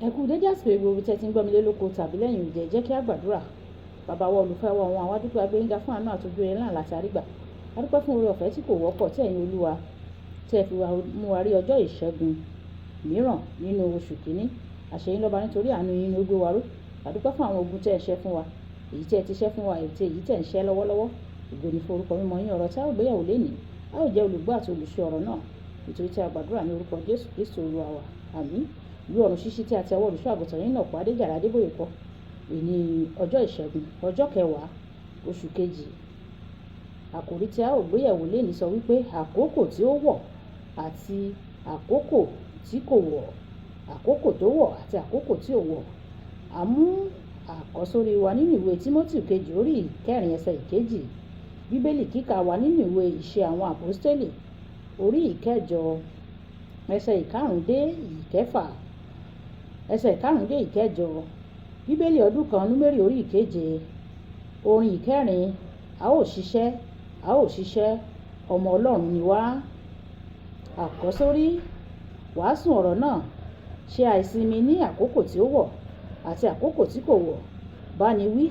Ẹ kú dédé àsìkò gbogbo tí ẹ ti ń gbọ́ mi lé lóko tàbí lẹ́yìn òde, jẹ́ kí a gbàdúrà. Bàbá wa olùfẹ́ wa, àwọn àwádúpẹ́ agbẹ́yìnga fún àánú àtòjú rẹ̀ ńlá láti àrígbà. A dúpẹ́ fún oore ọ̀fẹ́ tí kò wọ́pọ̀ tí ẹ̀yin Olúwa tí ẹ fi mú wa rí ọjọ́ ìṣẹ́gun mìíràn nínú oṣù kìíní. Àṣeyín lọ́ba nítorí àánú yín ni ó gbé wa ró. A dúpẹ́ fún àwọn ogun tí ẹ ṣẹ́ fún wa, èyí tí ẹ ti ṣẹ́ fún wa, èyí tí ẹ ń ṣẹ́ lọ́wọ́lọ́wọ́. Ògo ni fún orúkọ mímọ́ yín. Ọ̀rọ̀ tí a ó gbéyẹ̀wò lénìí, a ó jẹ́ olùgbọ́ àti olùṣe ọ̀rọ̀ náà, nítorí tí a gbàdúrà ní orúkọ Jésù Kristi Olúwa wa. Àmín. Ìwé ọ̀run ṣíṣí tí a ti ọwọ́ olùṣọ́ àgùntàn yín náà pàdé Adéjàre Adébóyè kọ. Èní ọjọ́ ìṣẹ́gun, ọjọ́ 10 oṣù kejì. Àkòrí tí a ó gbéyẹ̀wò lénìí sọ wípé àkókò tí ó wọ̀ àti àkókò tí kò wọ̀. Àkókò tó wọ̀ àti àkókò tí ò wọ̀. A mú àkọ́sórí wa nínú ìwé Tímótì kejì orí 4 ẹsẹ̀ 1. Bíbélì kíkà wa nínú ìwé Ìṣe àwọn Àpọ́stélì orí 8 ẹsẹ̀ 5 dé 6. Ẹsẹ̀ 5 dé 6. Bíbélì ọdún kan Númérì orí 7 orin 4. A ó ṣiṣẹ́ ọmọ Ọlọ́run ni wá. Àkọ́sórí wàásù ọ̀rọ̀ náà. Ṣe àìsinmi ní àkókò tí ó wọ̀ àti àkókò tí kò wọ̀. Báni wí,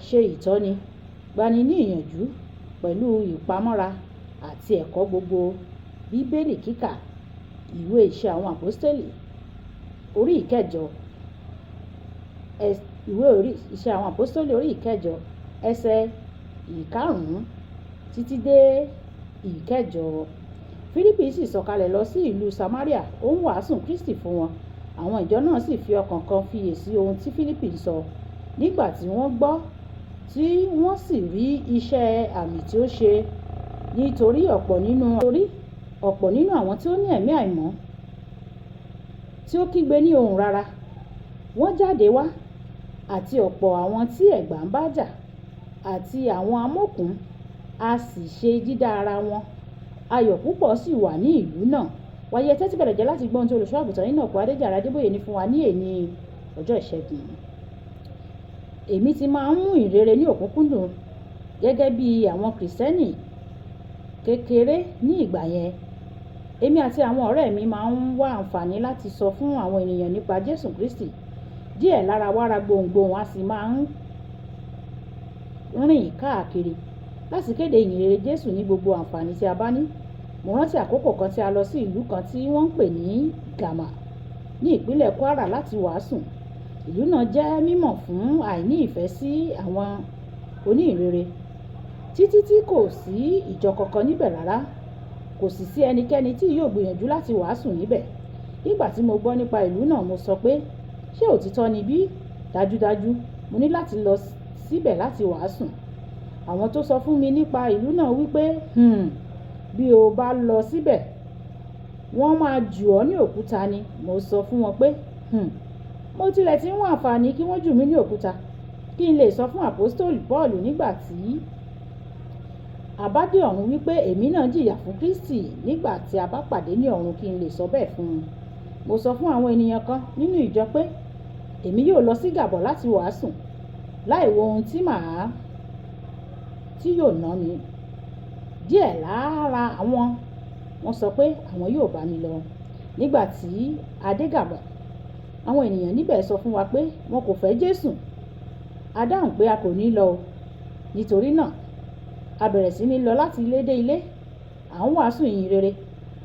ṣe ìtọ́ni, gbani ní ìyànjú pẹ̀lú ìpamọ́ra àti ẹ̀kọ́ gbogbo. Bíbélì kíkà ìwé Ìṣe àwọn Àpọ́stélì orí 8. Ìwé Ìṣe àwọn Àpọ́stélì orí 8 ẹsẹ̀ 5 títí dé 8. Fílípì sì sọ̀kalẹ̀ lọ sí ìlú Samaria, ó ń wàásù Kristi fún wọn. Àwọn ìjọ náà sì fi ọkàn kan fiyèsí ohun tí Fílípì sọ. Nígbà tí wọ́n gbọ́, tí wọ́n sì rí iṣẹ́ àmì tí ó ṣe, nítorí ọ̀pọ̀ nínú àwọn tí ó ní ẹ̀mí àìmọ́ tí ó kígbe ní ohùn rara, wọ́n jáde wá, àti ọ̀pọ̀ àwọn tí ẹ̀gbà ń bá jà, àti àwọn amókùn, a sì ṣe dídá ara wọn. Ayọ̀ púpọ̀ sì wà ní ìlú náà. Wáyé tẹ́tí bẹ̀rẹ̀ jẹ́ láti gbọ́ ohun tí olùṣọ́ àgùntàn yín náà kọ Adéjàre Adébóyè ní fún wa ní èní ọjọ́ ìṣẹ́gun. Èmi ti máa ń mú ìrere ní òkúnkúndùn gẹ́gẹ́ bí àwọn kìrìsìtẹ́nì kékeré ní ìgbà yẹn. Èmi àti àwọn ọ̀rẹ́ mi máa ń wá àǹfààní láti sọ fún àwọn ènìyàn nípa Jésù Kristi. Díẹ̀ lára wa ra gbohùngbohùn, a sì máa ń rìn káàkiri láti kéde ìyìnrere Jésù ní gbogbo àǹfààní tí a bá ní. Mo rántí àkókò kan tí a lọ sí ìlú kan tí wọ́n ń pè ní Gàmà ní ìpínlẹ̀ Kwara láti wàásù. Ìlú náà jẹ́ mímọ̀ fún àìní ìfẹ́ sí àwọn oníhìnrere, títí tí kò sí ìjọ kankan níbẹ̀ rárá. Kò sì sí ẹnikẹ́ni tí yóò gbìyànjú láti wàásù níbẹ̀. Nígbà tí mo gbọ́ nípa ìlú náà, mo sọ pé, ṣé òtítọ́ ni bí? Dájúdájú, mo ní láti lọ síbẹ̀ láti wàásù. Àwọn tó sọ fún mi nípa ìlú náà wípé, bí o bá lọ síbẹ̀, wọ́n máa jù ọ́ ní òkúta ni. Mo sọ fún wọn pé, mo tilẹ̀ ti ń wá àǹfààní kí wọ́n jù mí ní òkúta, kí n lè sọ fún àpọ́stélì Pọ́ọ̀lù nígbà tí a bá dé ọ̀run wípé èmi náà jìyà fún Kristi nígbà tí a bá pàdé ní ọ̀run, kí n lè sọ bẹ́ẹ̀ fún un. Mo sọ fún àwọn ènìyàn kan nínú ìjọ pé èmi yóò lọ sí Gàbọ̀ láti wàásù, láì wo ohun tí yóò ná mi. Díẹ̀ lára wọ́n sọ pé àwọn yóò bá mi lọ. Nígbà tí a dé Gàbọ̀, àwọn ènìyàn níbẹ̀ sọ fún wa pé wọn kò fẹ́ Jésù. A dáhùn pé a kò ní lọ. Nítorí náà, a bẹ̀rẹ̀ sí ní lọ láti ilé dé ilé. À ń wàásù ìyìnrere.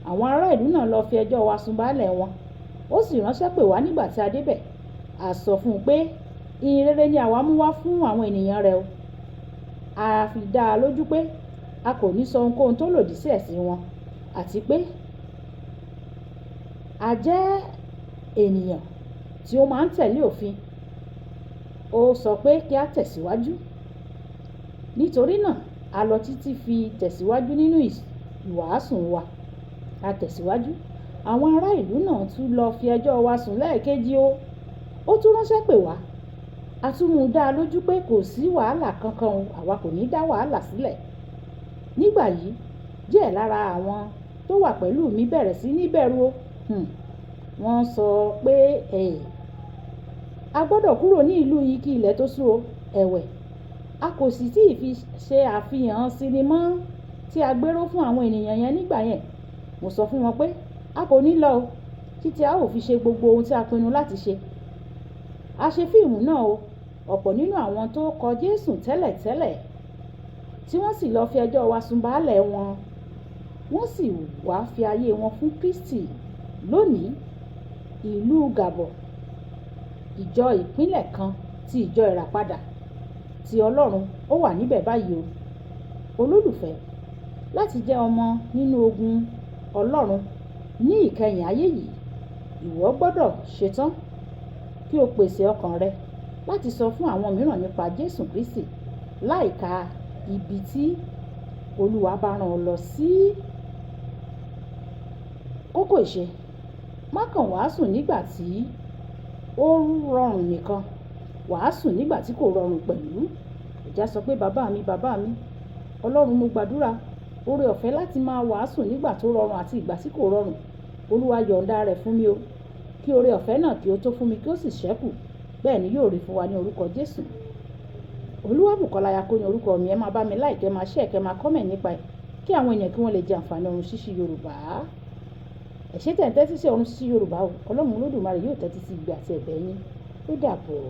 Àwọn ará ìlú náà lọ fi ẹjọ́ wa sun baálẹ̀ wọn. Ó sì ránṣẹ́ pè wá nígbà tí a débẹ̀. A sọ fún un pé ìyìnrere ni àwa mú wá fún àwọn ènìyàn rẹ̀ o. A fi dá a lójú pé a kò ní sọ ohunkóhun tó lòdì sí ẹ̀sìn wọn, àti pé a jẹ́ ènìyàn tí ó máa ń tẹ̀lé òfin. Ó sọ pé kí a tẹ̀síwájú. Nítorí náà, a lọ títí fi tẹ̀síwájú nínú ìwàásù wa. A tẹ̀síwájú. Àwọn ará ìlú náà tún lọ fi ẹjọ́ wa sùn lẹ́ẹ̀kejì o. Ó tún ránṣẹ́ pè wá. A tún mú dá a lójú pé kò sí wàhálà kankan o, àwa kò ní dá wàhálà sílẹ̀. Nígbà yìí, díẹ̀ lára àwọn tó wà pẹ̀lú mi bẹ̀rẹ̀ sí ní bẹ̀rù o. Wọ́n sọ pé a gbọ́dọ̀ kúrò ní ìlú yìí kí ilẹ̀ tó ṣú o. Ẹ̀wẹ̀, a kò sì tí ì fi ṣe àfihàn sinimá tí a gbéró fún àwọn ènìyàn yẹn nígbà yẹn. Mo sọ fún wọn pé a kò ní lọ o, títí a ó fi ṣe gbogbo ohun tí a pinnu láti ṣe. a ṣe fíìmù náà o. Ọ̀pọ̀ nínú àwọn tó kọ Jésù tẹ́lẹ̀tẹ́lẹ̀ tí wọ́n sì lọ fi ẹjọ́ wa sùn baálẹ̀ wọn, wọ́n sì wá fi ayé wọn fún Kristi. Lónìí, ìlú Gabon, ìjọ ìpínlẹ̀ kan ti ìjọ ìràpadà ti Ọlọ́run, ó wà níbẹ̀ báyìí o. Olólùfẹ́, láti jẹ́ ọmọ nínú ogun Ọlọ́run ní ìkẹyìn ayé yìí, ìwọ gbọ́dọ̀ ṣetán kí o pèsè ọkàn rẹ láti sọ fún àwọn mìíràn nípa Jésù Kristi láìka ibi tí Olúwa bá rán ọ lọ sí. Kókó ìṣe: má kàn wàásù nígbà tí ó rọrùn nìkan, wàásù nígbà tí kò rọrùn pẹ̀lú. Ìjà sọ pé bàbá mi, Ọlọ́run, mo gbàdúrà oore ọ̀fẹ́ láti máa wàásù nígbà tó rọrùn àti ìgbà tí kò rọrùn. Olúwa yọ̀ǹda rẹ̀ fún mi o, kí oore ọ̀fẹ́ náà kí ó tó fún mi kí ó sì ṣẹ́kù. Bẹ́ẹ̀ ni yóò rí fún wa ní orúkọ Jésù. Olúwabùkọ́lá Ayako ní orúkọ mi. Ẹ máa bá mi like, máa share, kẹ́ máa comment nípa ẹ̀ kí àwọn èèyàn kí wọ́n lè jẹ àǹfààní Ọ̀run Ṣíṣí Yorùbá. Ẹ ṣé tẹ́ ń tẹ́tí sí Ọ̀run Ṣíṣí Yorùbá o. Ọlọ́run Olódùmarè yóò tẹ́tí sí igbe àti ẹ̀bẹ̀ yín. Ó dàbọ̀.